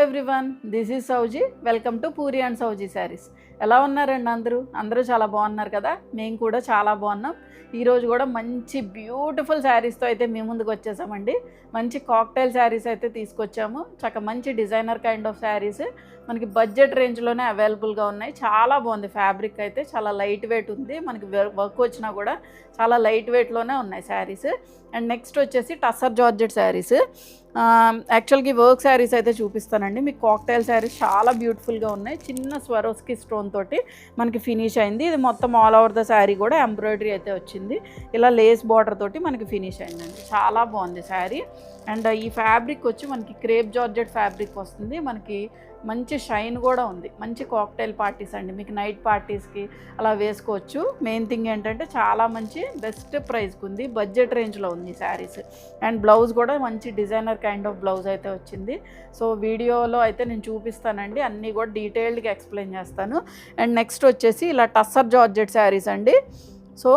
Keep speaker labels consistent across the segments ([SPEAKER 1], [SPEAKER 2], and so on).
[SPEAKER 1] Everyone, this is Souji. Welcome to Puri and Souji sarees. ఎలా ఉన్నారండి అందరూ చాలా బాగున్నారు కదా. మేము కూడా చాలా బాగున్నాం. ఈరోజు కూడా మంచి బ్యూటిఫుల్ శారీస్తో అయితే మీ ముందుకు వచ్చేసామండి. మంచి కాక్టైల్ శారీస్ అయితే తీసుకొచ్చాము. మంచి డిజైనర్ కైండ్ ఆఫ్ శారీస్ మనకి బడ్జెట్ రేంజ్లోనే అవైలబుల్గా ఉన్నాయి. చాలా బాగుంది. ఫ్యాబ్రిక్ అయితే చాలా లైట్ వెయిట్ ఉంది. మనకి వర్క్ వచ్చినా కూడా చాలా లైట్ వెయిట్లోనే ఉన్నాయి శారీస్. అండ్ నెక్స్ట్ వచ్చేసి టస్సర్ జార్జెట్ శారీస్. యాక్చువల్గా వర్క్ శారీస్ అయితే చూపిస్తానండి. మీకు కాక్టైల్ శారీస్ చాలా బ్యూటిఫుల్గా ఉన్నాయి. చిన్న స్వరోస్కి స్టోన్ తోటి మనకి ఫినిష్ అయింది. ఇది మొత్తం ఆల్ ఓవర్ ద శారీ కూడా ఎంబ్రాయిడరీ అయితే వచ్చింది. ఇలా లేస్ బార్డర్ తోటి మనకి ఫినిష్ అయిందండి. చాలా బాగుంది శారీ. అండ్ ఈ ఫ్యాబ్రిక్ వచ్చి మనకి క్రేప్ జార్జెట్ ఫ్యాబ్రిక్ వస్తుంది. మనకి మంచి షైన్ కూడా ఉంది. మంచి కాక్టైల్ పార్టీస్ అండి, మీకు నైట్ పార్టీస్కి అలా వేసుకోవచ్చు. మెయిన్ థింగ్ ఏంటంటే చాలా మంచి బెస్ట్ ప్రైస్కి ఉంది. బడ్జెట్ రేంజ్లో ఉంది శారీస్. అండ్ బ్లౌజ్ కూడా మంచి డిజైనర్ కైండ్ ఆఫ్ బ్లౌజ్ అయితే వచ్చింది. సో వీడియోలో అయితే నేను చూపిస్తానండి, అన్నీ కూడా డీటెయిల్డ్గా ఎక్స్ప్లెయిన్ చేస్తాను. అండ్ నెక్స్ట్ వచ్చేసి ఇలా టస్సర్ జార్జెట్ శారీస్ అండి. సో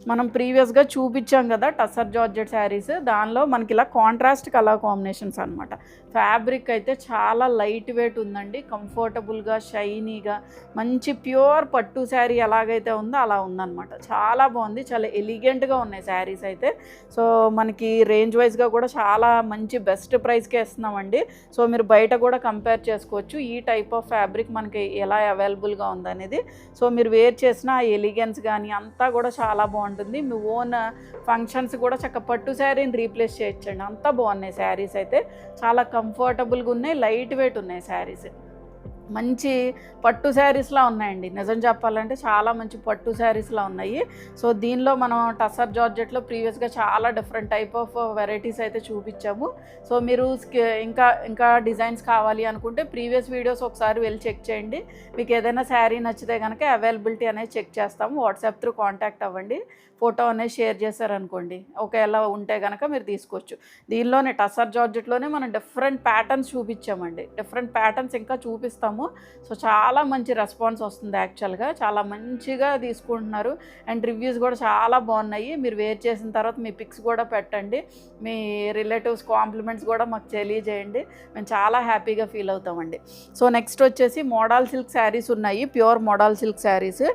[SPEAKER 1] మనం ప్రీవియస్గా చూపించాం కదా టస్సర్ జార్జెట్ శారీస్, దానిలో మనకి ఇలా కాంట్రాస్ట్ కలర్ కాంబినేషన్స్ అనమాట. ఫ్యాబ్రిక్ అయితే చాలా లైట్ వెయిట్ ఉందండి. కంఫర్టబుల్గా షైనీగా మంచి ప్యూర్ పట్టు శారీ ఎలాగైతే ఉందో అలా ఉందన్నమాట. చాలా బాగుంది. చాలా ఎలిగెంట్గా ఉన్నాయి శారీస్ అయితే. సో మనకి రేంజ్ వైజ్గా కూడా చాలా మంచి బెస్ట్ ప్రైస్కే ఇస్తున్నామండి. సో మీరు బయట కూడా కంపేర్ చేసుకోవచ్చు ఈ టైప్ ఆఫ్ ఫ్యాబ్రిక్ మనకి ఎలా అవైలబుల్గా ఉందనేది. సో మీరు వేర్ చేసిన ఆ ఎలిగెన్స్ కానీ అంతా కూడా చాలా బాగుంటుంది. మీ ఓన్ ఫంక్షన్స్ కూడా పట్టు శారీని రీప్లేస్ చేయొచ్చండి. అంతా బాగున్నాయి శారీస్ అయితే. చాలా కంఫర్టబుల్గా ఉన్నాయి, లైట్ వెయిట్ ఉన్నాయి శారీస్. మంచి పట్టు శారీస్లా ఉన్నాయండి. నిజం చెప్పాలంటే చాలా మంచి పట్టు శారీస్లా ఉన్నాయి. సో దీనిలో మనం టస్సర్ జార్జెట్లో ప్రీవియస్గా చాలా డిఫరెంట్ టైప్ ఆఫ్ వెరైటీస్ అయితే చూపించాము. సో మీరు ఇంకా డిజైన్స్ కావాలి అనుకుంటే ప్రీవియస్ వీడియోస్ ఒకసారి వెళ్ళి చెక్ చేయండి. మీకు ఏదైనా శారీ నచ్చితే కనుక అవైలబిలిటీ అనేది చెక్ చేస్తాము. వాట్సాప్ త్రూ కాంటాక్ట్ అవ్వండి. ఫోటో అనేది షేర్ చేశారనుకోండి, ఒకవేళ ఉంటే కనుక మీరు తీసుకోవచ్చు. దీనిలోనే టస్సర్ జార్జెట్లోనే మనం డిఫరెంట్ ప్యాటర్న్స్ చూపించామండి. డిఫరెంట్ ప్యాటర్న్స్ ఇంకా చూపిస్తాము. సో చాలా మంచి రెస్పాన్స్ వస్తుంది. యాక్చువల్గా చాలా మంచిగా తీసుకుంటున్నారు. అండ్ రివ్యూస్ కూడా చాలా బాగున్నాయి. మీరు వేర్ చేసిన తర్వాత మీ పిక్స్ కూడా పెట్టండి. మీ రిలేటివ్స్ కాంప్లిమెంట్స్ కూడా మాకు తెలియజేయండి. మేము చాలా హ్యాపీగా ఫీల్ అవుతామండి. సో నెక్స్ట్ వచ్చేసి మోడల్ సిల్క్ శారీస్ ఉన్నాయి. Pure model silk saris.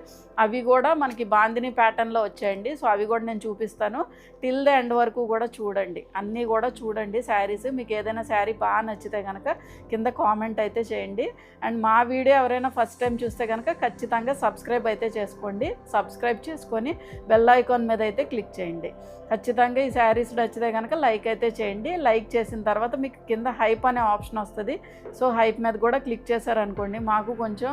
[SPEAKER 1] అవి కూడా మనకి బాందిని ప్యాటర్న్లో వచ్చాయండి. సో అవి కూడా నేను చూపిస్తాను. టిల్ ద ఎండ్ వరకు కూడా చూడండి, అన్నీ కూడా చూడండి శారీస్. మీకు ఏదైనా శారీ బాగా నచ్చితే కనుక కింద కామెంట్ అయితే చేయండి. అండ్ మా వీడియో ఎవరైనా ఫస్ట్ టైం చూస్తే కనుక ఖచ్చితంగా సబ్స్క్రైబ్ అయితే చేసుకోండి. సబ్స్క్రైబ్ చేసుకొని బెల్ ఐకాన్ మీద అయితే క్లిక్ చేయండి. ఖచ్చితంగా ఈ శారీస్ నచ్చితే కనుక లైక్ అయితే చేయండి. లైక్ చేసిన తర్వాత మీకు కింద హైప్ అనే ఆప్షన్ వస్తుంది. సో హైప్ మీద కూడా క్లిక్ చేశారనుకోండి, మాకు కొంచెం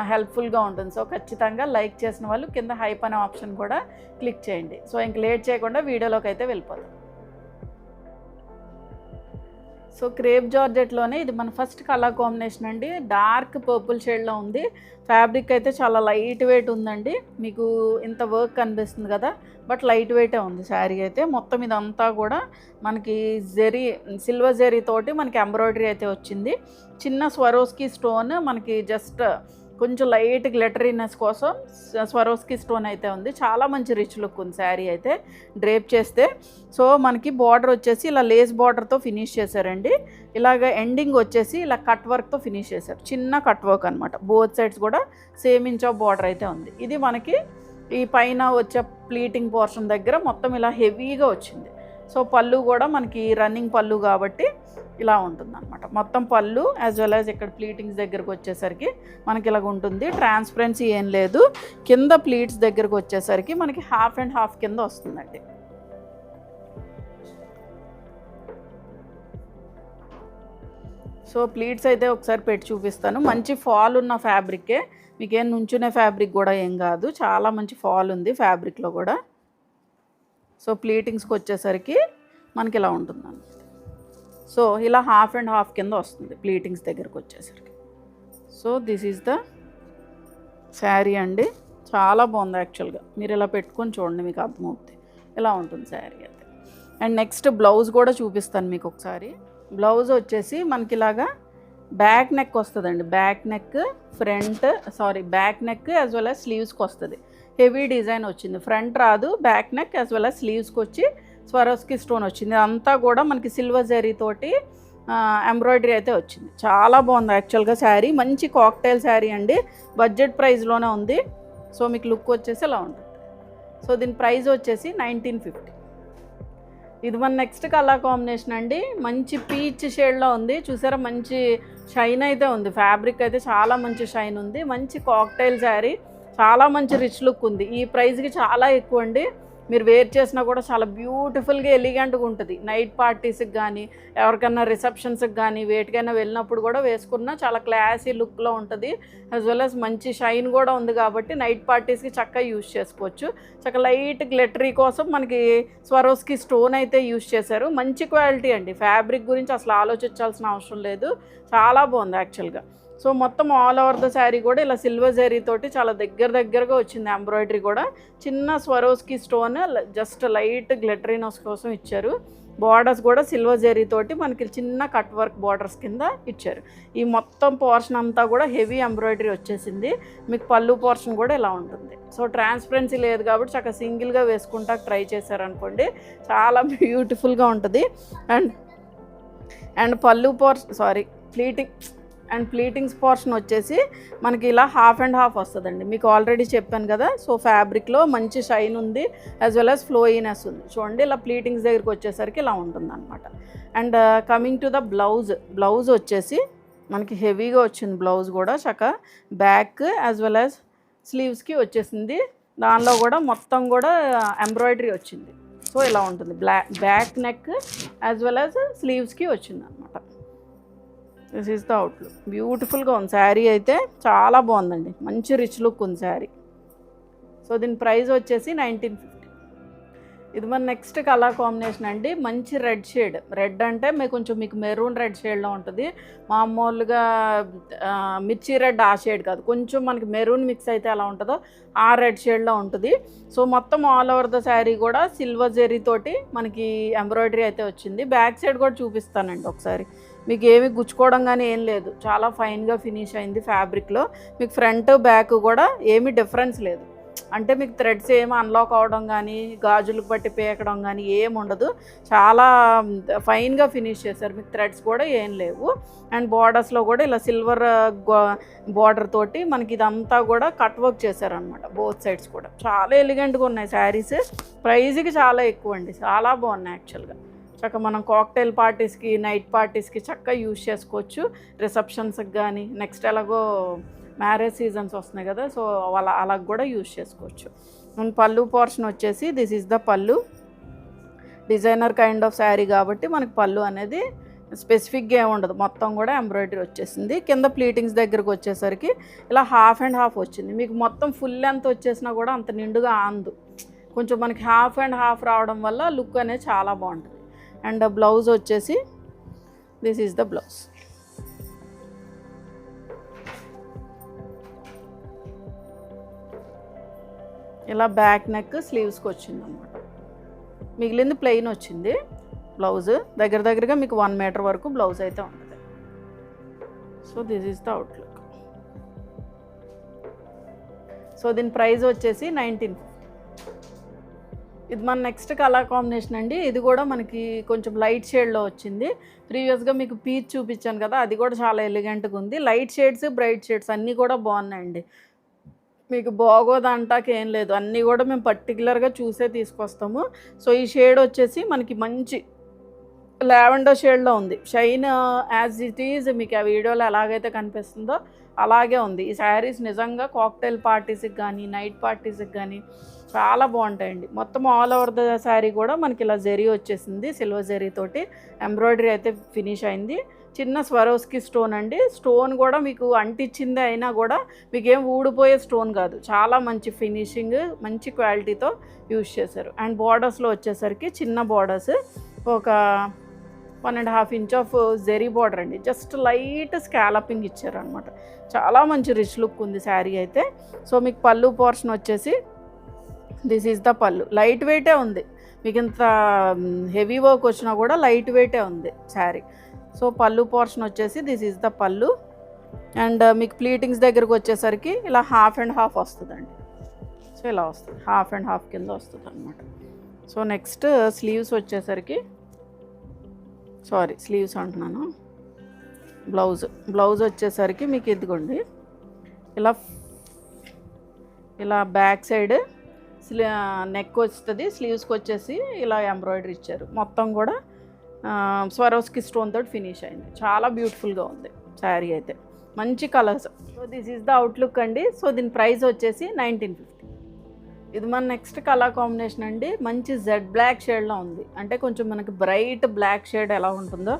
[SPEAKER 1] హెల్ప్ఫుల్గా ఉంటుంది. సో ఖచ్చితంగా లైక్ చేసిన వాళ్ళు కింద హైప్ అనే ఆప్షన్ కూడా క్లిక్ చేయండి. సో ఇంక లేట్ చేయకుండా వీడియోలోకి అయితే వెళ్ళిపోతాం. సో క్రేప్ జార్జెట్లోనే ఇది మన ఫస్ట్ కలర్ కాంబినేషన్ అండి. డార్క్ పర్పుల్ షేడ్లో ఉంది. ఫ్యాబ్రిక్ అయితే చాలా లైట్ వెయిట్ ఉందండి. మీకు ఇంత వర్క్ కనిపిస్తుంది కదా, బట్ లైట్ వెయిటే ఉంది శారీ అయితే. మొత్తం ఇదంతా కూడా మనకి సిల్వర్ జెరీ తోటి మనకి ఎంబ్రాయిడరీ అయితే వచ్చింది. చిన్న స్వరోస్కి స్టోన్ మనకి జస్ట్ కొంచెం లైట్ గ్లిటరీనెస్ కోసం స్వరోస్కి స్టోన్ అయితే ఉంది. చాలా మంచి రిచ్ లుక్ ఉంది శారీ అయితే డ్రేప్ చేస్తే. సో మనకి బార్డర్ వచ్చేసి ఇలా లేస్ బార్డర్తో ఫినిష్ చేశారండి. ఇలాగ ఎండింగ్ వచ్చేసి ఇలా కట్ వర్క్తో ఫినిష్ చేశారు. చిన్న కట్ వర్క్ అనమాట. బోత్ సైడ్స్ కూడా సేమ్ ఇంచ్ ఆఫ్ బార్డర్ అయితే ఉంది. ఇది మనకి ఈ పైన వచ్చే ప్లీటింగ్ పోర్షన్ దగ్గర మొత్తం ఇలా హెవీగా వచ్చింది. సో పళ్ళు కూడా మనకి రన్నింగ్ పళ్ళు కాబట్టి ఇలా ఉంటుందన్నమాట. మొత్తం పళ్ళు యాజ్ వెల్ యాజ్ ఇక్కడ ప్లీటింగ్స్ దగ్గరకు వచ్చేసరికి మనకి ఇలాగ ఉంటుంది. ట్రాన్స్పరెన్సీ ఏం లేదు. కింద ప్లీట్స్ దగ్గరకు వచ్చేసరికి మనకి హాఫ్ అండ్ హాఫ్ కింద వస్తుందండి. సో ప్లీట్స్ అయితే ఒకసారి పెట్టి చూపిస్తాను. మంచి ఫాల్ ఉన్న ఫ్యాబ్రికే, మీకేం నుంచునే ఫ్యాబ్రిక్ కూడా ఏం కాదు. చాలా మంచి ఫాల్ ఉంది ఫ్యాబ్రిక్లో కూడా. సో ప్లీటింగ్స్కి వచ్చేసరికి మనకి ఇలా ఉంటుందండి. సో ఇలా హాఫ్ అండ్ హాఫ్ కింద వస్తుంది ప్లీటింగ్స్ దగ్గరకు వచ్చేసరికి. So this is the sari అండి. చాలా బాగుంది. యాక్చువల్గా మీరు ఇలా పెట్టుకొని చూడండి, మీకు అర్థమవుతుంది. ఇలా ఉంటుంది శారీ అయితే. అండ్ నెక్స్ట్ బ్లౌజ్ కూడా చూపిస్తాను మీకు ఒకసారి. బ్లౌజ్ వచ్చేసి మనకి ఇలాగా బ్యాక్ నెక్ వస్తుందండి. Back neck as well as స్లీవ్స్కి వస్తుంది. హెవీ డిజైన్ వచ్చింది. ఫ్రంట్ రాదు, back neck as well as స్లీవ్స్కి వచ్చి స్వరోస్కి స్టోన్ వచ్చింది. అంతా కూడా మనకి సిల్వర్ జరీ తోటి ఎంబ్రాయిడరీ అయితే వచ్చింది. చాలా బాగుంది యాక్చువల్గా శారీ. మంచి కాక్టైల్ శారీ అండి, బడ్జెట్ ప్రైస్లోనే ఉంది. సో మీకు లుక్ వచ్చేసి ఇలా ఉంటుంది. సో దీని ప్రైస్ వచ్చేసి 1950. ఇది మన నెక్స్ట్ కలర్ కాంబినేషన్ అండి. మంచి పీచ్ షేడ్లో ఉంది, చూసారా? మంచి షైన్ అయితే ఉంది, ఫ్యాబ్రిక్ అయితే చాలా మంచి షైన్ ఉంది. మంచి కాక్టైల్ శారీ, చాలా మంచి రిచ్ లుక్ ఉంది. ఈ ప్రైస్కి చాలా ఎక్కువ అండి. మీరు వేర్ చేసినా కూడా చాలా బ్యూటిఫుల్గా ఎలిగెంట్గా ఉంటుంది. నైట్ పార్టీస్కి కానీ, ఎవరికైనా రిసెప్షన్స్కి కానీ, వేటికైనా వెళ్ళినప్పుడు కూడా వేసుకున్నా చాలా క్లాసీ లుక్లో ఉంటుంది. యాజ్ వెల్ యాజ్ మంచి షైన్ కూడా ఉంది కాబట్టి నైట్ పార్టీస్కి చక్కగా యూజ్ చేసుకోవచ్చు. చక్కగా లైట్ గ్లిటరీ కోసం మనకి స్వరోస్కి స్టోన్ అయితే యూజ్ చేశారు. మంచి క్వాలిటీ అండి, ఫ్యాబ్రిక్ గురించి అసలు ఆలోచించాల్సిన అవసరం లేదు. చాలా బాగుంది యాక్చువల్గా. సో మొత్తం ఆల్ ఓవర్ ద శారీ కూడా ఇలా సిల్వర్ జరీ తోటి చాలా దగ్గరగా వచ్చింది. ఎంబ్రాయిడరీ కూడా చిన్న స్వరోస్కి స్టోన్ జస్ట్ లైట్ గ్లిటరీనెస్ కోసం ఇచ్చారు. బార్డర్స్ కూడా సిల్వర్ జరీ తోటి మనకి చిన్న కట్ వర్క్ బార్డర్స్ కింద ఇచ్చారు. ఈ మొత్తం పోర్షన్ అంతా కూడా హెవీ ఎంబ్రాయిడరీ వచ్చేసింది. మీకు పళ్ళు పోర్షన్ కూడా ఇలా ఉంటుంది. సో ట్రాన్స్పరెన్సీ లేదు కాబట్టి చక్కగా సింగిల్గా వేసుకుంటా ట్రై చేశారనుకోండి, చాలా బ్యూటిఫుల్గా ఉంటుంది. అండ్ పళ్ళు ప్లీటింగ్స్ పోర్షన్ వచ్చేసి మనకి ఇలా హాఫ్ అండ్ హాఫ్ వస్తుందండి. మీకు ఆల్రెడీ చెప్పాను కదా. సో ఫ్యాబ్రిక్లో మంచి షైన్ ఉంది, యాజ్ వెల్ యాజ్ ఫ్లోయినెస్ ఉంది. చూడండి, ఇలా ప్లీటింగ్స్ దగ్గరికి వచ్చేసరికి ఇలా ఉంటుంది అనమాట. And coming to the blouse వచ్చేసి మనకి హెవీగా వచ్చింది. బ్లౌజ్ కూడా చక్కగా బ్యాక్ యాజ్ వెల్ యాజ్ స్లీవ్స్కి వచ్చేసింది. దానిలో కూడా మొత్తం కూడా ఎంబ్రాయిడరీ వచ్చింది. సో ఇలా ఉంటుంది, back neck as well as స్లీవ్స్కి వచ్చింది అనమాట. This is the outlook. బ్యూటిఫుల్గా ఉంది శారీ అయితే, చాలా బాగుందండి, మంచి రిచ్ లుక్ ఉంది శారీ. సో దీని ప్రైస్ వచ్చేసి 1950. ఇది మన నెక్స్ట్ కలర్ కాంబినేషన్ అండి. మంచి రెడ్ అంటే మీకు మెరూన్ రెడ్ షేడ్లో ఉంటుంది. మామూలుగా మిర్చి రెడ్ ఆ షేడ్ కాదు, కొంచెం మనకి మెరూన్ మిక్స్ అయితే ఎలా ఉంటుందో ఆ రెడ్ షేడ్లో ఉంటుంది. సో మొత్తం ఆల్ ఓవర్ ద శారీ కూడా సిల్వర్ జెరీ తోటి మనకి ఎంబ్రాయిడరీ అయితే వచ్చింది. బ్యాక్ సైడ్ కూడా చూపిస్తానండి ఒకసారి. మీకు ఏమి గుచ్చుకోవడం కానీ ఏం లేదు, చాలా ఫైన్గా ఫినిష్ అయింది ఫ్యాబ్రిక్లో. మీకు ఫ్రంట్ బ్యాక్ కూడా ఏమీ డిఫరెన్స్ లేదు. అంటే మీకు థ్రెడ్స్ ఏమి అన్లాక్ అవ్వడం కానీ, గాజులకు బట్టి పేకడం కానీ ఏమి ఉండదు. చాలా ఫైన్గా ఫినిష్ చేశారు. మీకు థ్రెడ్స్ కూడా ఏం లేవు. అండ్ బార్డర్స్లో కూడా ఇలా సిల్వర్ బార్డర్ తోటి మనకి ఇదంతా కూడా కట్ వర్క్ చేశారనమాట. బోత్ సైడ్స్ కూడా చాలా ఎలిగెంట్గా ఉన్నాయి శారీస్. ప్రైస్కి చాలా ఎక్కువ అండి, చాలా బాగున్నాయి యాక్చువల్గా. చక్కగా మనం కాక్టైల్ పార్టీస్కి, నైట్ పార్టీస్కి చక్కగా యూజ్ చేసుకోవచ్చు. రిసెప్షన్స్కి కానీ, నెక్స్ట్ ఎలాగో మ్యారేజ్ సీజన్స్ వస్తున్నాయి కదా, సో అలా కూడా యూజ్ చేసుకోవచ్చు. అండ్ పళ్ళు పోర్షన్ వచ్చేసి దిస్ ఈజ్ ద పళ్ళు. డిజైనర్ కైండ్ ఆఫ్ శారీ కాబట్టి మనకి పళ్ళు అనేది స్పెసిఫిక్గా ఏమి ఉండదు, మొత్తం కూడా ఎంబ్రాయిడరీ వచ్చేసింది. కింద ప్లీటింగ్స్ దగ్గరకు వచ్చేసరికి ఇలా హాఫ్ అండ్ హాఫ్ వచ్చింది. మీకు మొత్తం ఫుల్ లెంత్ వచ్చేసినా కూడా అంత నిండుగా ఆందు, కొంచెం మనకి హాఫ్ అండ్ హాఫ్ రావడం వల్ల లుక్ అనేది చాలా బాగుంటుంది. అండ్ బ్లౌజ్ వచ్చేసి దిస్ ఈజ్ ద బ్లౌజ్. ఇలా బ్యాక్ నెక్ స్లీవ్స్కి వచ్చింది అనమాట. మిగిలింది ప్లెయిన్ వచ్చింది బ్లౌజ్. దగ్గరగా మీకు 1 మీటర్ వరకు బ్లౌజ్ అయితే ఉంటుంది. So this is the outlook. So దీని ప్రైస్ వచ్చేసి 1950. ఇది మన నెక్స్ట్ కలర్ కాంబినేషన్ అండి. ఇది కూడా మనకి కొంచెం లైట్ షేడ్లో వచ్చింది. ప్రీవియస్గా మీకు పీచ్ చూపించాను కదా, అది కూడా చాలా ఎలిగెంట్గా ఉంది. లైట్ షేడ్స్, బ్రైట్ షేడ్స్ అన్నీ కూడా బాగున్నాయండి. మీకు బాగోదంటాకి ఏం లేదు, అన్నీ కూడా మేము పర్టికులర్గా చూసే తీసుకొస్తాము. సో ఈ షేడ్ వచ్చేసి మనకి మంచి లావెండర్ షేడ్లో ఉంది. షైన్ యాజ్ ఇట్ ఈజ్ మీకు ఆ వీడియోలో ఎలాగైతే కనిపిస్తుందో అలాగే ఉంది. ఈ శారీస్ నిజంగా కాక్టైల్ పార్టీస్కి కానీ, నైట్ పార్టీస్కి కానీ చాలా బాగుంటాయండి. మొత్తం ఆల్ ఓవర్ ద శారీ కూడా మనకి ఇలా జరీ వచ్చేసింది, సిల్వర్ జరీ తోటి ఎంబ్రాయిడరీ అయితే ఫినిష్ అయింది. చిన్న స్వరోస్కి స్టోన్ అండి. స్టోన్ కూడా మీకు అంటించింది అయినా కూడా మీకు ఏం ఊడిపోయే స్టోన్ కాదు, చాలా మంచి ఫినిషింగ్, మంచి క్వాలిటీతో యూజ్ చేశారు. అండ్ బార్డర్స్లో వచ్చేసరికి చిన్న బార్డర్స్, ఒక 1.5 ఇంచ్ ఆఫ్ జెరీ బార్డర్ అండి. జస్ట్ లైట్ స్కాలపింగ్ ఇచ్చారు అనమాట. చాలా మంచి రిచ్ లుక్ ఉంది శారీ అయితే. సో మీకు పళ్ళు పోర్షన్ వచ్చేసి దిస్ ఈజ్ ద పళ్ళు. లైట్ వెయిటే ఉంది, మీకు ఇంత హెవీ వర్క్ వచ్చినా కూడా లైట్ వెయిటే ఉంది శారీ. సో పళ్ళు పోర్షన్ వచ్చేసి దిస్ ఈజ్ ద పళ్ళు. అండ్ మీకు ప్లీటింగ్స్ దగ్గరకు వచ్చేసరికి ఇలా హాఫ్ అండ్ హాఫ్ వస్తుందండి. సో ఇలా వస్తుంది, హాఫ్ అండ్ హాఫ్ కింద వస్తుంది అనమాట. సో నెక్స్ట్ స్లీవ్స్ వచ్చేసరికి సారీ స్లీవ్స్ అంటున్నాను, బ్లౌజ్ వచ్చేసరికి మీకు ఇదిగోండి ఇలా ఇలా బ్యాక్ సైడ్ నెక్ వస్తుంది, స్లీవ్స్కి వచ్చేసి ఇలా ఎంబ్రాయిడరీ ఇచ్చారు. మొత్తం కూడా స్వరోస్కి స్టోన్ తోటి ఫినిష్ అయింది. చాలా బ్యూటిఫుల్గా ఉంది శారీ అయితే, మంచి colours. So this is the outlook అండి. సో దీని ప్రైస్ వచ్చేసి 1950. ఇది మన నెక్స్ట్ కలర్ కాంబినేషన్ అండి. మంచి జెడ్ బ్లాక్ షేడ్లో ఉంది, అంటే కొంచెం మనకి బ్రైట్ బ్లాక్ షేడ్ ఎలా ఉంటుందో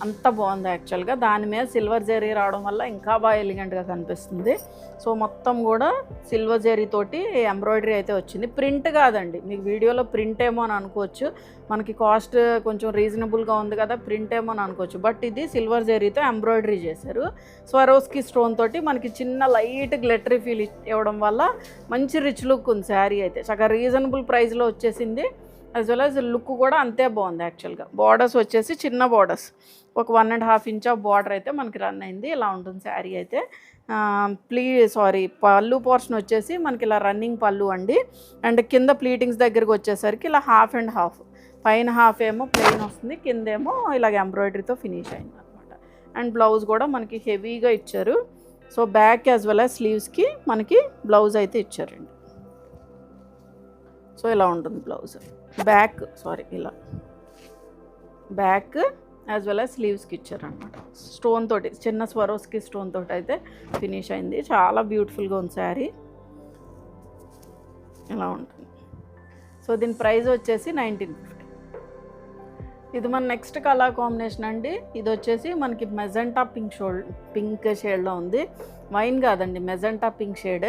[SPEAKER 1] అంత బాగుంది యాక్చువల్గా. దాని మీద సిల్వర్ జరీ రావడం వల్ల ఇంకా బాగా ఎలిగెంట్గా కనిపిస్తుంది. సో మొత్తం కూడా సిల్వర్ జరీ తోటి ఎంబ్రాయిడరీ అయితే వచ్చింది. ప్రింట్ కాదండి, మీకు వీడియోలో ప్రింట్ ఏమో అని అనుకోవచ్చు, మనకి కాస్ట్ కొంచెం రీజనబుల్గా ఉంది కదా ప్రింట్ ఏమో అని అనుకోవచ్చు, బట్ ఇది సిల్వర్ జరీతో ఎంబ్రాయిడరీ చేశారు. స్వరోస్కి స్టోన్ తోటి మనకి చిన్న లైట్ గ్లిటరీ ఫీల్ ఇవ్వడం వల్ల మంచి రిచ్ లుక్ ఉంది శారీ అయితే. చక్కగా రీజనబుల్ ప్రైస్లో వచ్చేసింది. యాజ్ వెల్ యాజ్ లుక్ కూడా అంతే బాగుంది యాక్చువల్గా. బార్డర్స్ వచ్చేసి చిన్న బార్డర్స్, ఒక 1.5 ఇంచ్ ఆఫ్ బార్డర్ అయితే మనకి రన్ అయింది. ఇలా ఉంటుంది శారీ అయితే. పళ్ళు పోర్షన్ వచ్చేసి మనకి ఇలా రన్నింగ్ పళ్ళు అండి. అండ్ కింద ప్లీటింగ్స్ దగ్గరికి వచ్చేసరికి ఇలా హాఫ్ అండ్ హాఫ్, పైన హాఫ్ ఏమో ప్లెయిన్ వస్తుంది, కిందేమో ఇలాగ ఎంబ్రాయిడరీతో ఫినిష్ అయింది అనమాట. అండ్ బ్లౌజ్ కూడా మనకి హెవీగా ఇచ్చారు. So back as well as స్లీవ్స్కి మనకి బ్లౌజ్ అయితే ఇచ్చారండి. సో ఇలా ఉంటుంది బ్లౌజ్. ఇలా బ్యాక్ యాజ్ వెల్ యాజ్ స్లీవ్స్కి ఇచ్చారనమాట. స్టోన్ తోటి, చిన్న స్వరోస్కి స్టోన్ తోటి అయితే ఫినిష్ అయింది. చాలా బ్యూటిఫుల్గా ఉంది శారీ. ఇలా ఉంటుంది. సో దీని ప్రైస్ వచ్చేసి 1950. ఇది మన నెక్స్ట్ కలర్ కాంబినేషన్ అండి. ఇది వచ్చేసి మనకి మెజెంటా పింక్ షేడ్లో ఉంది. వైన్ కాదండి, మెజెంటా పింక్ షేడ్.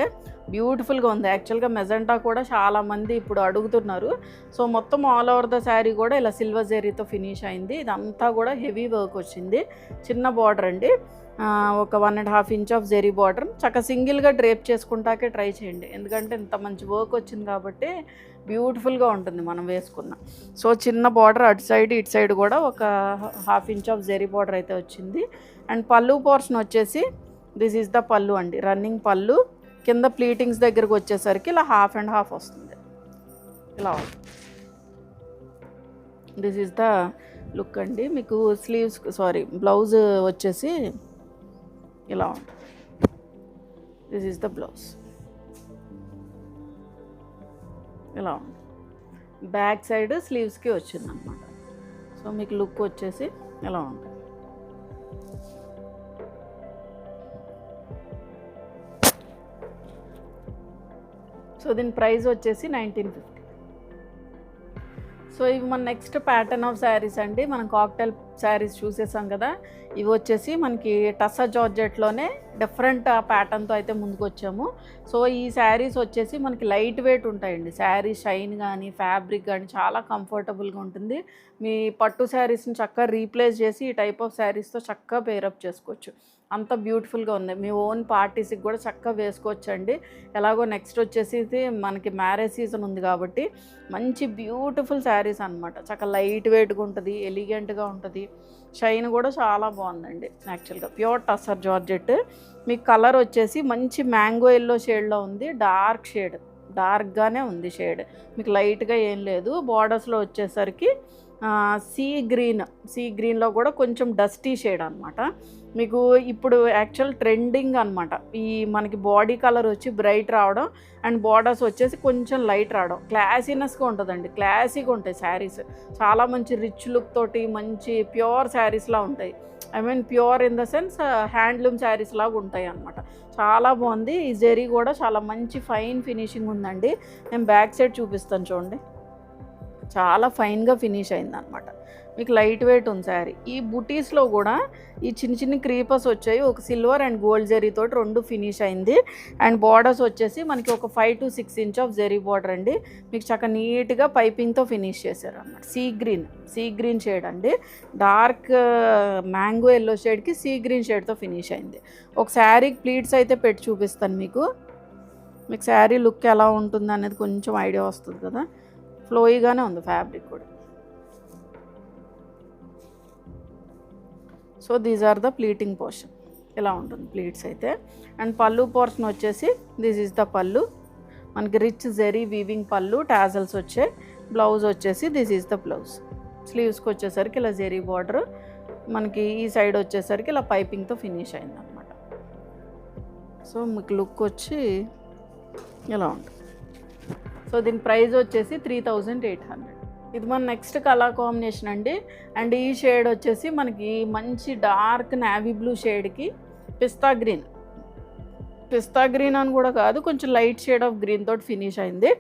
[SPEAKER 1] బ్యూటిఫుల్గా ఉంది యాక్చువల్గా. మెజెంటా కూడా చాలామంది ఇప్పుడు అడుగుతున్నారు. సో మొత్తం ఆల్ ఓవర్ ద శారీ కూడా ఇలా సిల్వర్ జరీతో ఫినిష్ అయింది. ఇదంతా కూడా హెవీ వర్క్ వచ్చింది. చిన్న బార్డర్ అండి, ఒక 1.5 ఇంచ్ ఆఫ్ జరీ బార్డర్. చక్కగా సింగిల్గా డ్రేప్ చేసుకుంటాకే ట్రై చేయండి, ఎందుకంటే ఇంత మంచి వర్క్ వచ్చింది కాబట్టి బ్యూటిఫుల్గా ఉంటుంది మనం వేసుకున్న. సో చిన్న బార్డర్ అటు సైడ్ ఇటు సైడ్ కూడా ఒక 1/2 ఇంచ్ ఆఫ్ జరీ బార్డర్ అయితే వచ్చింది. అండ్ పళ్ళు పోర్షన్ వచ్చేసి దిస్ ఈజ్ ద పళ్ళు అండి, రన్నింగ్ పళ్ళు. కింద ప్లీటింగ్స్ దగ్గరకు వచ్చేసరికి ఇలా హాఫ్ అండ్ హాఫ్ వస్తుంది. ఇలా దిస్ ఈజ్ ద లుక్ అండి. మీకు బ్లౌజ్ వచ్చేసి ఇలా ఉంటుంది. This is the blouse. ఇలా ఉంటుంది. బ్యాక్ సైడ్ స్లీవ్స్కి వచ్చింది అనమాట. సో మీకు లుక్ వచ్చేసి ఇలా ఉంటుంది. సో దీని ప్రైస్ వచ్చేసి 1950. సో ఇవి మన నెక్స్ట్ ప్యాటర్న్ ఆఫ్ శారీస్ అండి. మనం కాక్టైల్ శారీస్ చూసేసాం కదా, ఇవి వచ్చేసి మనకి టస్సర్ జార్జెట్లోనే డిఫరెంట్ ప్యాటర్న్తో అయితే ముందుకు వచ్చాము. సో ఈ శారీస్ వచ్చేసి మనకి లైట్ వెయిట్ ఉంటాయండి. శారీ షైన్ కానీ ఫ్యాబ్రిక్ కానీ చాలా కంఫర్టబుల్గా ఉంటుంది. మీ పట్టు శారీస్ని చక్కగా రీప్లేస్ చేసి ఈ టైప్ ఆఫ్ శారీస్తో చక్కగా పేరప్ చేసుకోవచ్చు. అంత బ్యూటిఫుల్గా ఉంది. మీ ఓన్ పార్టీస్కి కూడా చక్కగా వేసుకోవచ్చు అండి. ఎలాగో నెక్స్ట్ వచ్చేసి మనకి మ్యారేజ్ సీజన్ ఉంది కాబట్టి మంచి బ్యూటిఫుల్ శారీస్ అనమాట. చక్కగా లైట్ వెయిట్గా ఉంటుంది, ఎలిగెంట్గా ఉంటుంది. షైన్ కూడా చాలా బాగుందండి యాక్చువల్గా. Pure tussar georgette. మీకు కలర్ వచ్చేసి మంచి మ్యాంగో ఎల్లో షేడ్లో ఉంది. డార్క్గానే ఉంది షేడ్, మీకు లైట్గా ఏం లేదు. బార్డర్స్లో వచ్చేసరికి సీ గ్రీన్లో కూడా కొంచెం డస్టీ షేడ్ అనమాట. మీకు ఇప్పుడు యాక్చువల్ ట్రెండింగ్ అనమాట. ఈ మనకి బాడీ కలర్ వచ్చి బ్రైట్ రావడం అండ్ బార్డర్స్ వచ్చేసి కొంచెం లైట్ రావడం. క్లాసీనెస్గా ఉంటుందండి, క్లాసీగా ఉంటాయి శారీస్. చాలా మంచి రిచ్ లుక్ తోటి మంచి ప్యూర్ శారీస్లా ఉంటాయి. I mean pure in the sense handloom saris లాగా ఉంటాయి అన్నమాట. చాలా బాగుంది. ఈ జరీ కూడా చాలా మంచి ఫైన్ ఫినిషింగ్ ఉందండి. నేను బ్యాక్ సైడ్ చూపిస్తాను చూడండి, చాలా ఫైన్గా ఫినిష్ అయింది అనమాట. మీకు లైట్ వెయిట్ ఉంది శారీ. ఈ బుటీస్లో కూడా ఈ చిన్న క్రీపర్స్ వచ్చాయి. ఒక సిల్వర్ అండ్ గోల్డ్ జరీతో రెండు ఫినిష్ అయింది. అండ్ బార్డర్స్ వచ్చేసి మనకి ఒక 5 to 6 inch of zari border అండి. మీకు చక్కగా నీట్గా పైపింగ్తో ఫినిష్ చేశారు అన్నమాట. సీ గ్రీన్ షేడ్ అండి. డార్క్ మ్యాంగో ఎల్లో షేడ్కి సీ గ్రీన్ షేడ్తో ఫినిష్ అయింది. ఒక శారీకి ప్లీట్స్ అయితే పెట్టి చూపిస్తాను మీకు శారీ లుక్ ఎలా ఉంటుంది అనేది కొంచెం ఐడియా వస్తుంది కదా. ఫ్లోయిగానే ఉంది ఫ్యాబ్రిక్ కూడా. So these are the pleating portion. ఇలా ఉంటుంది ప్లీట్స్ అయితే. అండ్ పళ్ళు పోర్షన్ వచ్చేసి దిస్ ఈజ్ ద పళ్ళు. మనకి రిచ్ జెరీ వీవింగ్ పళ్ళు, టాజల్స్ వచ్చాయి. బ్లౌజ్ వచ్చేసి దిస్ ఈజ్ ద బ్లౌజ్. స్లీవ్స్కి వచ్చేసరికి ఇలా జెరీ బార్డర్, మనకి ఈ సైడ్ వచ్చేసరికి ఇలా పైపింగ్తో ఫినిష్ అయింది అనమాట. సో మీకు లుక్ వచ్చి ఇలా ఉంటుంది. సో దీని ప్రైస్ వచ్చేసి 3800. ఇది మన నెక్స్ట్ కలర్ కాంబినేషన్ అండి. అండ్ ఈ షేడ్ వచ్చేసి మనకి మంచి డార్క్ నేవీ బ్లూ షేడ్కి పిస్తా గ్రీన్ అని కూడా కాదు, కొంచెం లైట్ షేడ్ ఆఫ్ గ్రీన్ తోటి ఫినిష్ అయింది.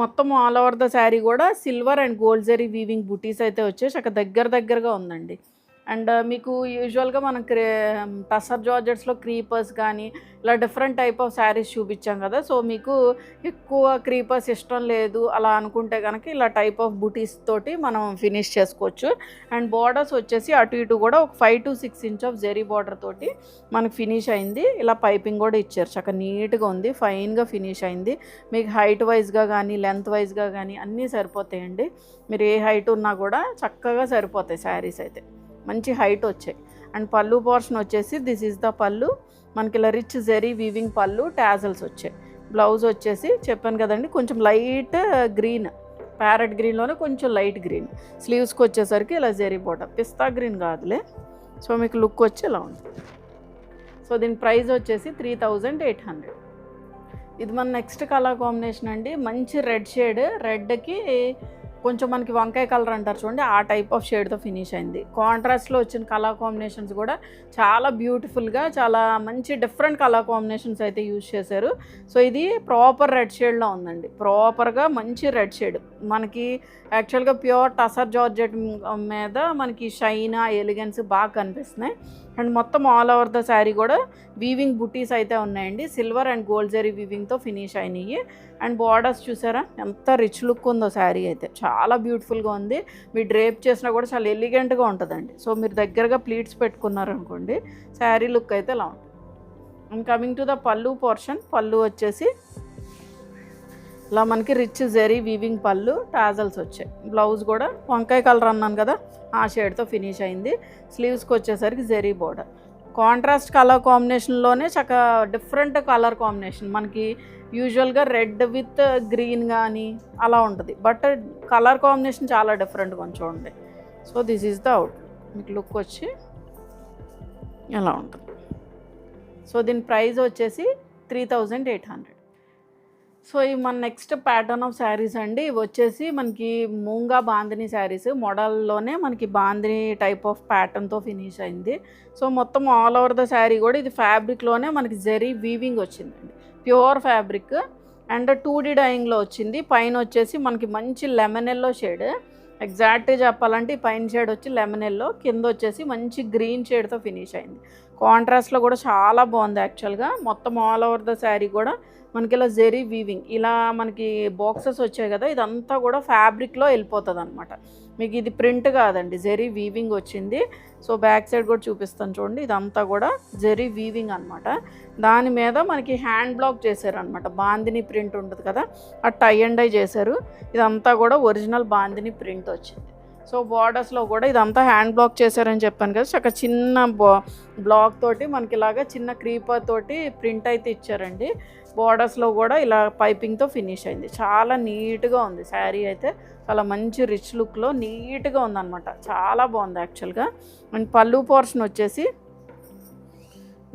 [SPEAKER 1] మొత్తం ఆల్ ఓవర్ ద శారీ కూడా silver and gold zari weaving బుటీస్ అయితే వచ్చేసి అక్కడ దగ్గరగా ఉందండి. అండ్ మీకు యూజువల్గా మనం టసర్ జార్జెట్స్లో క్రీపర్స్ కానీ ఇలా డిఫరెంట్ టైప్ ఆఫ్ శారీస్ చూపించాం కదా. సో మీకు ఎక్కువ క్రీపర్స్ ఇష్టం లేదు అలా అనుకుంటే కనుక ఇలా టైప్ ఆఫ్ బుటీస్ తోటి మనం ఫినిష్ చేసుకోవచ్చు. అండ్ బార్డర్స్ వచ్చేసి అటు ఇటు కూడా ఒక 5 to 6 inch of zari border తోటి మనకు ఫినిష్ అయింది. ఇలా పైపింగ్ కూడా ఇచ్చారు, చక్కగా నీట్గా ఉంది, ఫైన్గా ఫినిష్ అయింది. మీకు హైట్ వైజ్గా కానీ లెంత్ వైజ్గా కానీ అన్నీ సరిపోతాయండి. మీరు ఏ హైట్ ఉన్నా కూడా చక్కగా సరిపోతాయి శారీస్ అయితే, మంచి హైట్ వచ్చాయి. అండ్ పళ్ళు పోర్షన్ వచ్చేసి దిస్ ఈజ్ ద పళ్ళు, మనకి ఇలా రిచ్ జెరీ వీవింగ్ పళ్ళు, టాజల్స్ వచ్చాయి. బ్లౌజ్ వచ్చేసి చెప్పాను కదండి కొంచెం లైట్ గ్రీన్, ప్యారెట్ గ్రీన్లోనే కొంచెం లైట్ గ్రీన్. స్లీవ్స్కి వచ్చేసరికి ఇలా జెరీ బోర్డర్, పిస్తా గ్రీన్ కాదులే. సో మీకు లుక్ వచ్చి ఇలా ఉంటుంది. సో దీని ప్రైస్ వచ్చేసి 3800. ఇది మన నెక్స్ట్ కలర్ కాంబినేషన్ అండి. మంచి రెడ్ షేడ్, రెడ్కి కొంచెం మనకి వంకాయ కలర్ అంటారు చూడండి, ఆ టైప్ ఆఫ్ షేడ్తో ఫినిష్ అయింది. కాంట్రాస్ట్లో వచ్చిన కలర్ కాంబినేషన్స్ కూడా చాలా బ్యూటిఫుల్గా, చాలా మంచి డిఫరెంట్ కలర్ కాంబినేషన్స్ అయితే యూజ్ చేశారు. సో ఇది ప్రాపర్ రెడ్ షేడ్లో ఉందండి, ప్రాపర్గా మంచి రెడ్ షేడ్. మనకి యాక్చువల్గా ప్యూర్ టసర్ జార్జెట్ మీద మనకి షైన్, ఎలిగెన్స్ బాగా కనిపిస్తున్నాయి. అండ్ మొత్తం ఆల్ ఓవర్ ద శారీ కూడా వీవింగ్ బుటీస్ అయితే ఉన్నాయండి, సిల్వర్ అండ్ గోల్డ్ జరీ వీవింగ్తో ఫినిష్ అయినాయి. అండ్ బార్డర్స్ చూసారా ఎంత రిచ్ లుక్ ఉందో శారీ అయితే, చాలా బ్యూటిఫుల్గా ఉంది. మీరు డ్రేప్ చేసినా కూడా చాలా ఎలిగెంట్గా ఉంటుందండి. సో మీరు దగ్గరగా ప్లీట్స్ పెట్టుకున్నారనుకోండి శారీ లుక్ అయితే ఇలా ఉంటుంది. అండ్ కమింగ్ టు ద పళ్ళు పోర్షన్, పళ్ళు వచ్చేసి ఇలా మనకి రిచ్ జెరీ వీవింగ్ పళ్ళు, టాజల్స్ వచ్చాయి. బ్లౌజ్ కూడా వంకాయ కలర్ అన్నాను కదా ఆ షేడ్తో ఫినిష్ అయింది. స్లీవ్స్కి వచ్చేసరికి జెరీ బోర్డర్. కాంట్రాస్ట్ కలర్ కాంబినేషన్లోనే చక్కగా డిఫరెంట్ కలర్ కాంబినేషన్, మనకి యూజువల్గా రెడ్ విత్ గ్రీన్ కానీ అలా ఉంటుంది, బట్ కలర్ కాంబినేషన్ చాలా డిఫరెంట్గా చూడండి. So this is the out, మీకు లుక్ వచ్చి ఎలా ఉంటుంది. సో దీని ప్రైస్ వచ్చేసి 3800. సో ఇవి మన నెక్స్ట్ ప్యాటర్న్ ఆఫ్ శారీస్ అండి. ఇవి వచ్చేసి మనకి మూంగా బాందిని శారీస్ మోడల్లోనే మనకి బాందిని టైప్ ఆఫ్ ప్యాటర్న్తో ఫినిష్ అయింది. సో మొత్తం ఆల్ ఓవర్ ద శారీ కూడా ఇది ఫ్యాబ్రిక్లోనే మనకి జెరీ వీవింగ్ వచ్చిందండి, ప్యూర్ ఫ్యాబ్రిక్. అండ్ 2D డైయింగ్లో వచ్చింది. పైన వచ్చేసి మనకి మంచి లెమన్ ఎల్లో షేడ్, ఎగ్జాక్ట్గా చెప్పాలంటే ఈ పైన షేడ్ వచ్చి లెమన్ ఎల్లో, కింద వచ్చేసి మంచి గ్రీన్ షేడ్తో ఫినిష్ అయింది. కాంట్రాస్ట్లో కూడా చాలా బాగుంది యాక్చువల్గా. మొత్తం ఆల్ ఓవర్ ద శారీ కూడా మనకి ఇలా జెరీ వీవింగ్, ఇలా మనకి బాక్సెస్ వచ్చాయి కదా, ఇదంతా కూడా ఫ్యాబ్రిక్లో వెళ్ళిపోతుంది అనమాట. మీకు ఇది ప్రింట్ కాదండి, జెరీ వీవింగ్ వచ్చింది. సో బ్యాక్ సైడ్ కూడా చూపిస్తాను చూడండి, ఇదంతా కూడా జెరీ వీవింగ్ అనమాట. దాని మీద మనకి హ్యాండ్ బ్లాక్ చేశారు అనమాట, బాందిని ప్రింట్ ఉంటుంది కదా, ఆ టై అండ్ డై చేశారు. ఇదంతా కూడా ఒరిజినల్ బాందిని ప్రింట్ వచ్చింది. సో బార్డర్స్లో కూడా ఇదంతా హ్యాండ్ బ్లాక్ చేశారని చెప్పాను కదా, చక్కగా చిన్న బ్లాక్ తోటి మనకి ఇలాగా చిన్న క్రీపర్ తోటి ప్రింట్ అయితే ఇచ్చారండి. బార్డర్స్లో కూడా ఇలా పైపింగ్తో ఫినిష్ అయింది. చాలా నీట్గా ఉంది శారీ అయితే, చాలా మంచి రిచ్ లుక్లో నీట్గా ఉందన్నమాట, చాలా బాగుంది యాక్చువల్గా. అండ్ పళ్ళు పోర్షన్ వచ్చేసి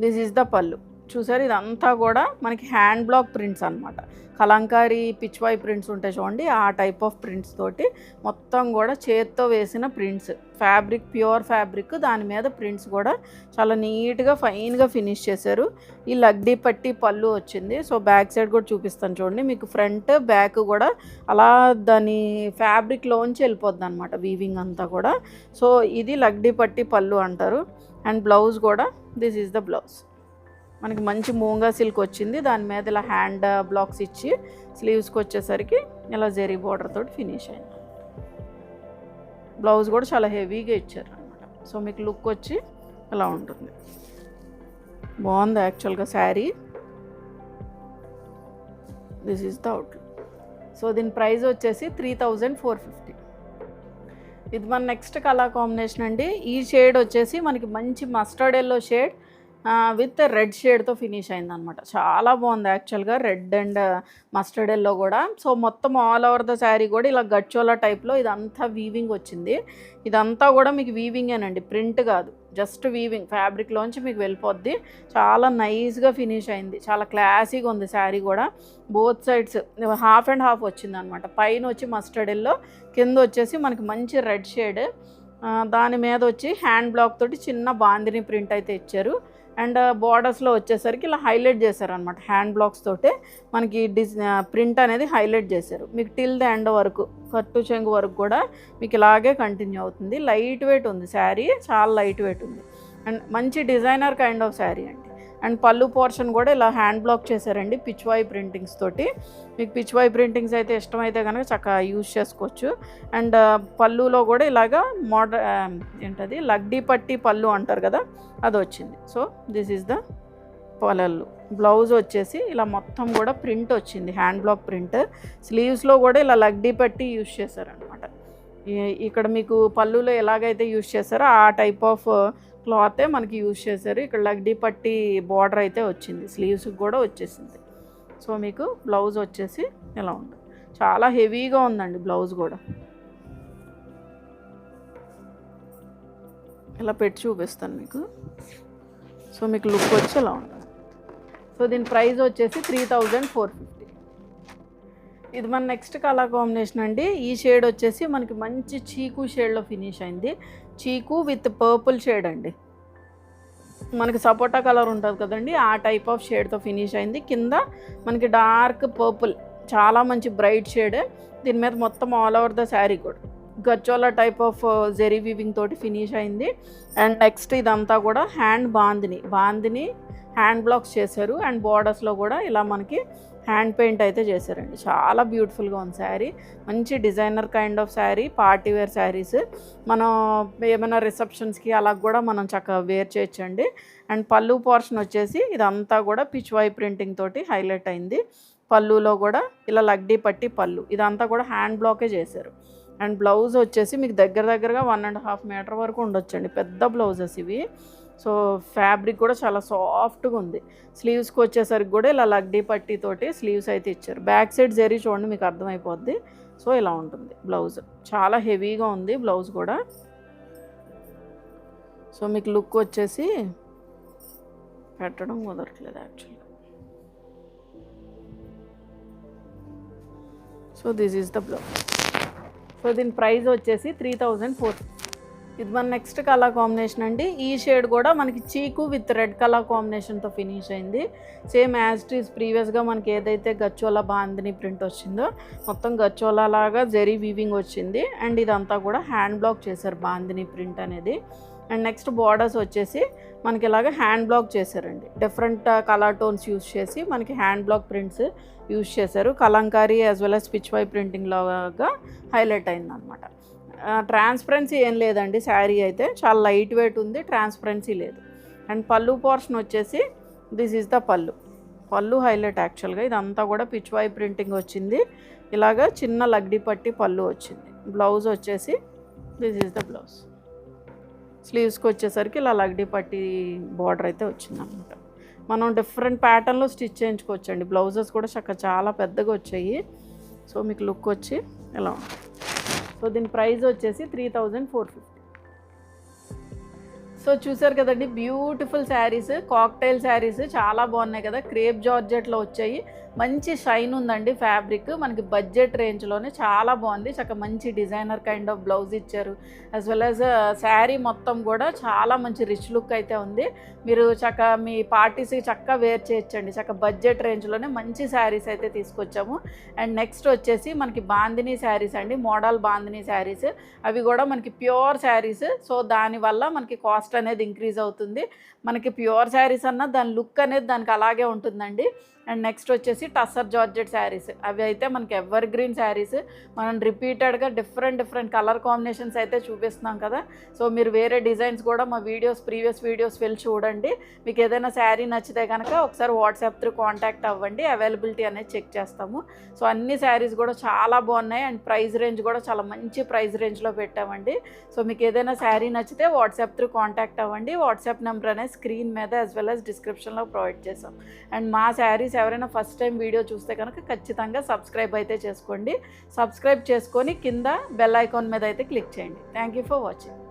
[SPEAKER 1] దిస్ ఈజ్ ద పళ్ళు. చూసారు, ఇదంతా కూడా మనకి హ్యాండ్ బ్లాక్ ప్రింట్స్ అనమాట, కలంకారీ పిచ్వాయ్ ప్రింట్స్ ఉంటాయి చూడండి, ఆ టైప్ ఆఫ్ ప్రింట్స్ తోటి మొత్తం కూడా చేత్తో వేసిన ప్రింట్స్, ఫ్యాబ్రిక్ ప్యూర్ ఫ్యాబ్రిక్, దాని మీద ప్రింట్స్ కూడా చాలా నీట్గా ఫైన్గా ఫినిష్ చేశారు. ఈ లగ్డీ పట్టి పళ్ళు వచ్చింది. సో బ్యాక్ సైడ్ కూడా చూపిస్తాను చూడండి, మీకు ఫ్రంట్ బ్యాక్ కూడా అలా దాని ఫ్యాబ్రిక్లోంచి వెళ్ళిపోద్ది అనమాట వీవింగ్ అంతా కూడా. సో ఇది లగ్డీ పట్టి పళ్ళు అంటారు. అండ్ బ్లౌజ్ కూడా దిస్ ఈజ్ ద బ్లౌజ్, మనకి మంచి మూంగా సిల్క్ వచ్చింది, దాని మీద ఇలా హ్యాండ్ బ్లాక్స్ ఇచ్చి స్లీవ్స్కి వచ్చేసరికి ఇలా జెరీ బోర్డర్ తోటి ఫినిష్ అయింది. బ్లౌజ్ కూడా చాలా హెవీగా ఇచ్చారు అనమాట. సో మీకు లుక్ వచ్చి ఇలా ఉంటుంది, బాగుంది యాక్చువల్గా sari. This is the outlook. So దీని ప్రైస్ వచ్చేసి 3450. ఇది మన నెక్స్ట్ కలర్ కాంబినేషన్ అండి. ఈ షేడ్ వచ్చేసి మనకి మంచి mustard yellow shade, with red షేడ్తో ఫినిష్ అయిందనమాట. చాలా బాగుంది యాక్చువల్గా, రెడ్ అండ్ మస్టర్డ్ ఎల్లో కూడా. సో మొత్తం ఆల్ ఓవర్ ద శారీ కూడా ఇలా గచ్చోలా టైప్లో ఇదంతా వీవింగ్ వచ్చింది. ఇదంతా కూడా మీకు వీవింగేనండి, ప్రింట్ కాదు, జస్ట్ వీవింగ్. ఫ్యాబ్రిక్లోంచి మీకు వెళ్ళిపోద్ది. చాలా నైస్గా ఫినిష్ అయింది, చాలా క్లాసీగా ఉంది శారీ కూడా. Both sides half and half వచ్చింది అనమాట. పైన వచ్చి మస్టర్డ్ ఎల్లో, కింద వచ్చేసి మనకి మంచి రెడ్ షేడ్. దాని మీద వచ్చి హ్యాండ్ బ్లాక్ తోటి చిన్న బాందిని ప్రింట్ అయితే ఇచ్చారు. అండ్ బార్డర్స్లో వచ్చేసరికి ఇలా హైలైట్ చేశారనమాట. హ్యాండ్ బ్లాక్స్ తోటే మనకి ప్రింట్ అనేది హైలైట్ చేశారు. మీకు టిల్ ద ఎండ్ వరకు, కట్టు చెంగు వరకు కూడా మీకు ఇలాగే కంటిన్యూ అవుతుంది. లైట్ వెయిట్ ఉంది శారీ, చాలా లైట్ వెయిట్ ఉంది. అండ్ మంచి డిజైనర్ కైండ్ ఆఫ్ శారీ అండి. అండ్ పళ్ళు పోర్షన్ కూడా ఇలా హ్యాండ్ బ్లాక్ చేశారండి పిచ్వాయి ప్రింటింగ్స్ తోటి. మీకు పిచ్వాయి ప్రింటింగ్స్ అయితే ఇష్టమైతే కనుక చక్కగా యూజ్ చేసుకోవచ్చు. అండ్ పళ్ళులో కూడా ఇలాగా ఏంటది లగ్డీ పట్టి పళ్ళు అంటారు కదా, అది వచ్చింది. సో దిస్ ఈజ్ ద పళ్ళు. బ్లౌజ్ వచ్చేసి ఇలా మొత్తం కూడా ప్రింట్ వచ్చింది, హ్యాండ్ బ్లాక్ ప్రింట్. స్లీవ్స్లో కూడా ఇలా లగ్డీ పట్టి యూజ్ చేశారనమాట. ఇక్కడ మీకు పళ్ళులో ఎలాగైతే యూజ్ చేశారో ఆ టైప్ ఆఫ్ క్లాతే మనకి యూజ్ చేశారు. ఇక్కడ లగ్డీ పట్టి బార్డర్ అయితే వచ్చింది, స్లీవ్స్కి కూడా వచ్చేసింది. సో మీకు బ్లౌజ్ వచ్చేసి ఇలా ఉంది, చాలా హెవీగా ఉందండి బ్లౌజ్ కూడా. ఇలా పెట్టి చూపిస్తాను మీకు. సో మీకు లుక్ వచ్చి ఇలా ఉంటుంది. సో దీని ప్రైస్ వచ్చేసి 3450. ఇది మన నెక్స్ట్ కలర్ కాంబినేషన్ అండి. ఈ షేడ్ వచ్చేసి మనకి మంచి చీకు షేడ్లో ఫినిష్ అయింది. చీకు విత్ పర్పుల్ షేడ్ అండి. మనకి సపోటా కలర్ ఉంటుంది కదండి, ఆ టైప్ ఆఫ్ షేడ్తో ఫినిష్ అయింది. కింద మనకి డార్క్ పర్పుల్, చాలా మంచి బ్రైట్ షేడ్. దీని మీద మొత్తం ఆల్ ఓవర్ ద శారీ కూడా గచ్చోలా టైప్ ఆఫ్ జెరీ వీవింగ్ తోటి ఫినిష్ అయింది. అండ్ నెక్స్ట్ ఇదంతా కూడా హ్యాండ్ బాందిని హ్యాండ్ బ్లాక్స్ చేశారు. అండ్ బార్డర్స్లో కూడా ఇలా మనకి హ్యాండ్ పెయింట్ అయితే చేశారండి. చాలా బ్యూటిఫుల్గా ఉంది శారీ. మంచి designer kind of sari, party wear saris. మనం ఏమైనా రిసెప్షన్స్కి అలా కూడా మనం చక్కగా వేర్ చేయొచ్చండి. అండ్ పళ్ళు పోర్షన్ వచ్చేసి ఇదంతా కూడా పిచ్వాయి ప్రింటింగ్ తోటి హైలైట్ అయింది. పళ్ళులో కూడా ఇలా లగ్డీ పట్టి పళ్ళు, ఇదంతా కూడా హ్యాండ్ బ్లాకే చేశారు. అండ్ బ్లౌజ్ వచ్చేసి మీకు దగ్గరగా 1.5 మీటర్ వరకు ఉండొచ్చండి, పెద్ద బ్లౌజెస్ ఇవి. సో ఫ్యాబ్రిక్ కూడా చాలా సాఫ్ట్గా ఉంది. స్లీవ్స్కి వచ్చేసరికి కూడా ఇలా లగ్డీ పట్టీతోటి స్లీవ్స్ అయితే ఇచ్చారు. బ్యాక్ సైడ్ జరీ చూడండి, మీకు అర్థమైపోద్ది. సో ఇలా ఉంటుంది బ్లౌజ్, చాలా హెవీగా ఉంది బ్లౌజ్ కూడా. సో మీకు లుక్ వచ్చేసి పెట్టడం కుదరట్లేదు యాక్చువల్గా. So this is the blouse. So దీని ప్రైస్ వచ్చేసి 3450. ఇది మన నెక్స్ట్ కలర్ కాంబినేషన్ అండి. ఈ షేడ్ కూడా మనకి చీకు విత్ రెడ్ కలర్ కాంబినేషన్తో ఫినిష్ అయింది. సేమ్ యాజ్ ఇట్ ఈస్ ప్రీవియస్గా మనకి ఏదైతే గచ్చోలా బాందిని ప్రింట్ వచ్చిందో మొత్తం గచ్చోలా లాగా జెరీ వీవింగ్ వచ్చింది. అండ్ ఇదంతా కూడా హ్యాండ్ బ్లాక్ చేశారు బాందిని ప్రింట్ అనేది. అండ్ నెక్స్ట్ బార్డర్స్ వచ్చేసి మనకి ఇలాగ హ్యాండ్ బ్లాక్ చేశారండి. డిఫరెంట్ కలర్ టోన్స్ యూజ్ చేసి మనకి హ్యాండ్ బ్లాక్ ప్రింట్స్ యూజ్ చేశారు. Kalamkari as well as Pichwai printing లాగా హైలైట్ అయిందనమాట. ట్రాన్స్పరెన్సీ ఏం లేదండి, శారీ అయితే చాలా లైట్ వెయిట్ ఉంది, ట్రాన్స్పరెన్సీ లేదు. అండ్ పళ్ళు పోర్షన్ వచ్చేసి దిస్ ఈజ్ ద పళ్ళు హైలైట్ యాక్చువల్గా. ఇదంతా కూడా పిచ్వాయి ప్రింటింగ్ వచ్చింది. ఇలాగా చిన్న లగ్డీ పట్టి పళ్ళు వచ్చింది. బ్లౌజ్ వచ్చేసి దిస్ ఈజ్ ద బ్లౌజ్. స్లీవ్స్కి వచ్చేసరికి ఇలా లగ్డీ పట్టి బార్డర్ అయితే వచ్చిందనమాట. మనం డిఫరెంట్ ప్యాటర్న్లో స్టిచ్ చేయించుకోవచ్చండి. బ్లౌజెస్ కూడా చాలా పెద్దగా వచ్చాయి. సో మీకు లుక్ వచ్చి ఇలా ఉంటుంది. సో దీని ప్రైస్ వచ్చేసి 3450. సో చూసారు కదండి, బ్యూటిఫుల్ శారీస్, కాక్టైల్ శారీస్ చాలా బాగున్నాయి కదా. క్రేప్ జార్జెట్లో వచ్చాయి, మంచి షైన్ ఉందండి ఫ్యాబ్రిక్. మనకి బడ్జెట్ రేంజ్లోనే చాలా బాగుంది. చక్కగా మంచి డిజైనర్ కైండ్ ఆఫ్ బ్లౌజ్ ఇచ్చారు. యాజ్ వెల్ యాజ్ శారీ మొత్తం కూడా చాలా మంచి రిచ్ లుక్ అయితే ఉంది. మీరు చక్కగా మీ పార్టీస్కి చక్కగా వేర్ చేయొచ్చండి. చక్కగా బడ్జెట్ రేంజ్లోనే మంచి శారీస్ అయితే తీసుకొచ్చాము. అండ్ నెక్స్ట్ వచ్చేసి మనకి బాందినీ శారీస్ అండి, మోడల్ బాందినీ శారీస్. అవి కూడా మనకి ప్యూర్ శారీస్. సో దానివల్ల మనకి కాస్ట్ అనేది ఇంక్రీజ్ అవుతుంది. మనకి ప్యూర్ శారీస్ అన్న దాని లుక్ అనేది దానికి అలాగే ఉంటుందండి. అండ్ నెక్స్ట్ వచ్చేసి టస్సర్ జార్జెట్ శారీస్. అవి అయితే మనకి ఎవర్ గ్రీన్ శారీస్. మనం రిపీటెడ్గా డిఫరెంట్ కలర్ కాంబినేషన్స్ అయితే చూపిస్తున్నాం కదా. సో మీరు వేరే డిజైన్స్ కూడా మా ప్రీవియస్ వీడియోస్ వెళ్ళి చూడండి. మీకు ఏదైనా శారీ నచ్చితే కనుక ఒకసారి వాట్సాప్ త్రూ కాంటాక్ట్ అవ్వండి, అవైలబిలిటీ అనేది చెక్ చేస్తాము. సో అన్ని శారీస్ కూడా చాలా బాగున్నాయి అండ్ ప్రైస్ రేంజ్ కూడా చాలా మంచి ప్రైస్ రేంజ్లో పెట్టామండి. సో మీకు ఏదైనా శారీ నచ్చితే వాట్సాప్ త్రూ కాంటాక్ట్ అవ్వండి. వాట్సాప్ నెంబర్ అనేది స్క్రీన్ మీద యాజ్ వెల్ యాజ్ డిస్క్రిప్షన్లో ప్రొవైడ్ చేసాం. అండ్ మా శారీస్ ఎవరైనా ఫస్ట్ టైం వీడియో చూస్తే కనుక ఖచ్చితంగా సబ్స్క్రైబ్ అయితే చేసుకోండి. సబ్స్క్రైబ్ చేసుకొని కింద బెల్ ఐకాన్ మీద అయితే క్లిక్ చేయండి. Thank you for watching.